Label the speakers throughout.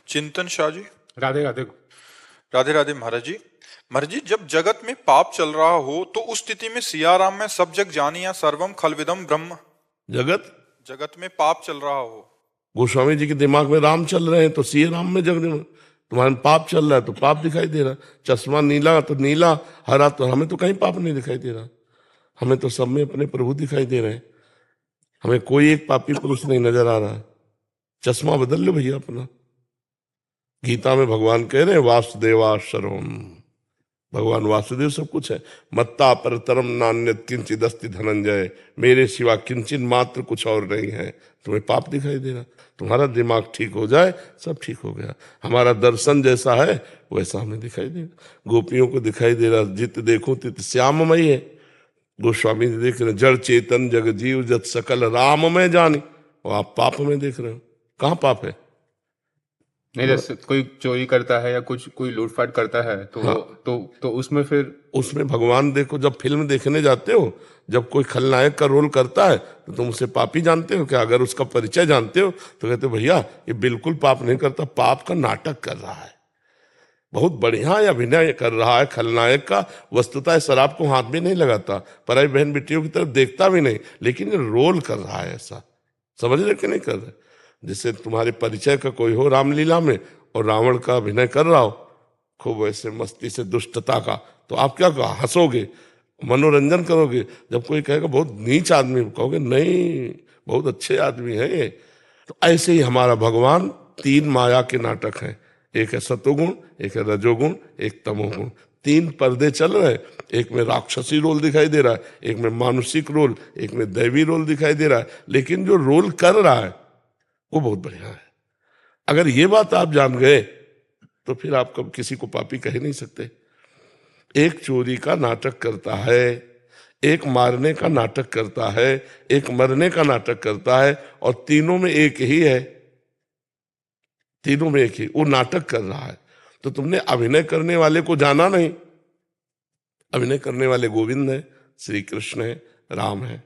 Speaker 1: चिंतन शाह जी।
Speaker 2: राधे राधे।
Speaker 1: राधे राधे महाराज जी। महाराज जी, जब जगत में पाप चल रहा हो तो उस स्थिति में सियाराम में सब जग जानिया सर्वम खलविदम ब्रह्म।
Speaker 3: जगत
Speaker 1: जगत में पाप चल रहा हो।
Speaker 3: गोस्वामी जी के दिमाग में राम चल रहे हैं तो सी राम में जग तुम्हारे में पाप चल रहा है तो पाप दिखाई दे रहा। चश्मा नीला तो नीला, हरा तो हमें तो कहीं पाप नहीं दिखाई दे रहा। हमें तो सब में अपने प्रभु दिखाई दे रहे हैं। हमें कोई एक पापी पुरुष नहीं नजर आ रहा। चश्मा बदल लो भैया अपना। गीता में भगवान कह रहे हैं वासुदेवा सर्वम, भगवान वासुदेव सब कुछ है। मत्ता परतरम नान्यत किंचित अस्ति धनंजय, मेरे सिवा किंचित मात्र कुछ और नहीं है। तुम्हें पाप दिखाई दे रहा। तुम्हारा दिमाग ठीक हो जाए सब ठीक हो गया। हमारा दर्शन जैसा है वैसा हमें दिखाई देगा। गोपियों को दिखाई दे रहा जित देखो तित श्याममयी है। गोस्वामी जी देख रहे जड़ चेतन जग जीव जत सकल राममय जानी, और आप पाप में देख रहे हो। कहाँ पाप है?
Speaker 2: नहीं, जैसे कोई चोरी करता है या कुछ कोई लूटपाट करता है तो
Speaker 3: हाँ।
Speaker 2: तो उसमें फिर
Speaker 3: उसमें भगवान देखो, जब फिल्म देखने जाते हो, जब कोई खलनायक का रोल करता है तो तुम उसे पापी जानते हो क्या? अगर उसका परिचय जानते हो तो कहते हो भैया ये बिल्कुल पाप नहीं करता, पाप का नाटक कर रहा है, बहुत बढ़िया अभिनय कर रहा है खलनायक का। वस्तुतः शराब को हाथ भी नहीं लगाता, पराई बहन बेटियों की तरफ देखता भी नहीं, लेकिन ये रोल कर रहा है। ऐसा समझ रहे कि नहीं कर रहे? जिससे तुम्हारे परिचय का कोई हो रामलीला में और रावण का अभिनय कर रहा हो खूब ऐसे मस्ती से दुष्टता का, तो आप क्या कहो? हंसोगे, मनोरंजन करोगे। जब कोई कहेगा बहुत नीच आदमी, कहोगे नहीं बहुत अच्छे आदमी है ये। तो ऐसे ही हमारा भगवान तीन माया के नाटक हैं। एक है सतोगुण, एक है रजोगुण, एक तमोगुण। तीन पर्दे चल रहे हैं। एक में राक्षसी रोल दिखाई दे रहा है, एक में मानुषिक रोल, एक में दैवी रोल दिखाई दे रहा है। लेकिन जो रोल कर रहा है वो बहुत बढ़िया है। अगर ये बात आप जान गए तो फिर आप कब किसी को पापी कह नहीं सकते। एक चोरी का नाटक करता है, एक मारने का नाटक करता है, एक मरने का नाटक करता है, और तीनों में एक ही है। तीनों में एक ही, वो नाटक कर रहा है। तो तुमने अभिनय करने वाले को जाना नहीं। अभिनय करने वाले गोविंद है, श्री कृष्ण है, राम है,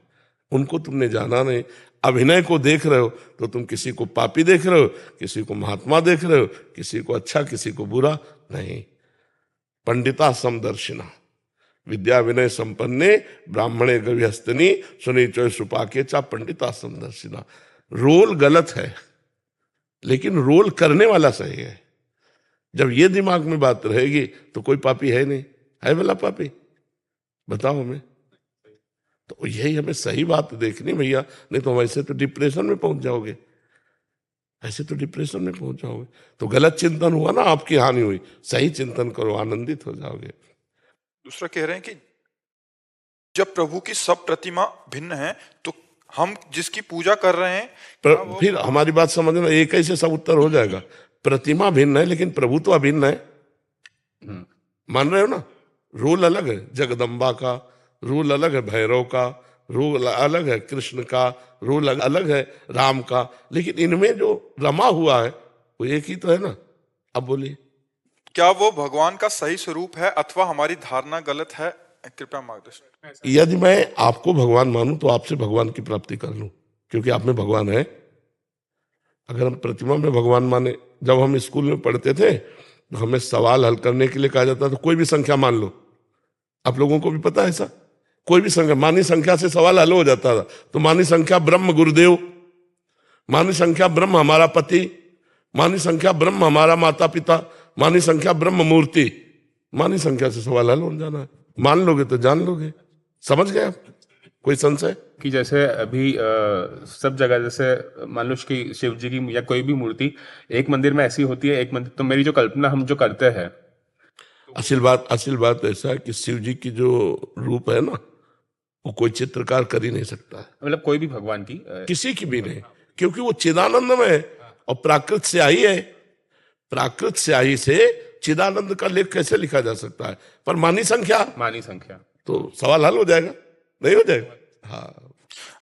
Speaker 3: उनको तुमने जाना नहीं। अभिनय को देख रहे हो तो तुम किसी को पापी देख रहे हो, किसी को महात्मा देख रहे हो, किसी को अच्छा किसी को बुरा नहीं। पंडिता समदर्शिना विद्या विनय संपन्ने ब्राह्मणे गविहस्तनी सुनी चोय सुपाके चा पंडिता समदर्शिना। रोल गलत है लेकिन रोल करने वाला सही है। जब ये दिमाग में बात रहेगी तो कोई पापी है नहीं। है भला पापी? बताओ हमें। तो यही हमें सही बात देखनी भैया, नहीं तो हम ऐसे तो डिप्रेशन में पहुंच जाओगे। ऐसे तो डिप्रेशन में पहुंच जाओगे। तो गलत चिंतन हुआ ना, आपकी हानि हुई। सही चिंतन करो, आनंदित हो जाओगे।
Speaker 1: दूसरा कह रहे हैं कि जब प्रभु की सब प्रतिमा भिन्न है तो हम जिसकी पूजा कर रहे हैं
Speaker 3: फिर हमारी बात समझना, एक ऐसे सब उत्तर हो जाएगा। प्रतिमा भिन्न है लेकिन प्रभु तो अभिन्न है। मान रहे हो ना? रोल अलग है जगदम्बा का, रोल अलग है भैरव का, रोल अलग है कृष्ण का, रोल अलग है राम का, लेकिन इनमें जो रमा हुआ है वो एक ही तो है ना। अब बोलिए,
Speaker 1: क्या वो भगवान का सही स्वरूप है अथवा हमारी धारणा गलत है? कृपया मार्गदर्शन।
Speaker 3: यदि मैं आपको भगवान मानूं तो आपसे भगवान की प्राप्ति कर लूं, क्योंकि आप में भगवान है। अगर हम प्रतिमा में भगवान माने, जब हम स्कूल में पढ़ते थे तो हमें सवाल हल करने के लिए कहा जाता था कोई भी संख्या मान लो। आप लोगों को भी पता है ऐसा? कोई भी संख्या, मानी संख्या से सवाल हल हो जाता था। तो मानी संख्या ब्रह्म गुरुदेव, मानी संख्या ब्रह्म हमारा पति, मानी संख्या ब्रह्म हमारा माता पिता, मानी संख्या ब्रह्म मूर्ति। मानी संख्या से सवाल हल हो जाना है। मान लोगे तो जान लोगे। समझ गए आप? कोई संशय?
Speaker 2: कि जैसे अभी सब जगह जैसे मान लो कि शिव जी की या कोई भी मूर्ति एक मंदिर में ऐसी होती है, एक मंदिर, तो मेरी जो कल्पना हम जो करते हैं।
Speaker 3: असल बात ऐसा है कि शिव जी की जो रूप है ना वो कोई चित्रकार कर ही नहीं सकता है।
Speaker 2: मतलब कोई भी भगवान की
Speaker 3: किसी की भी नहीं, क्योंकि वो चिदानंद में है और प्राकृत से आई है। प्राकृत से आई से चिदानंद का लेख कैसे लिखा जा सकता है? पर मानी संख्या
Speaker 2: मानी संख्या
Speaker 3: तो सवाल हल हो जाएगा, नहीं हो जाएगा? हाँ।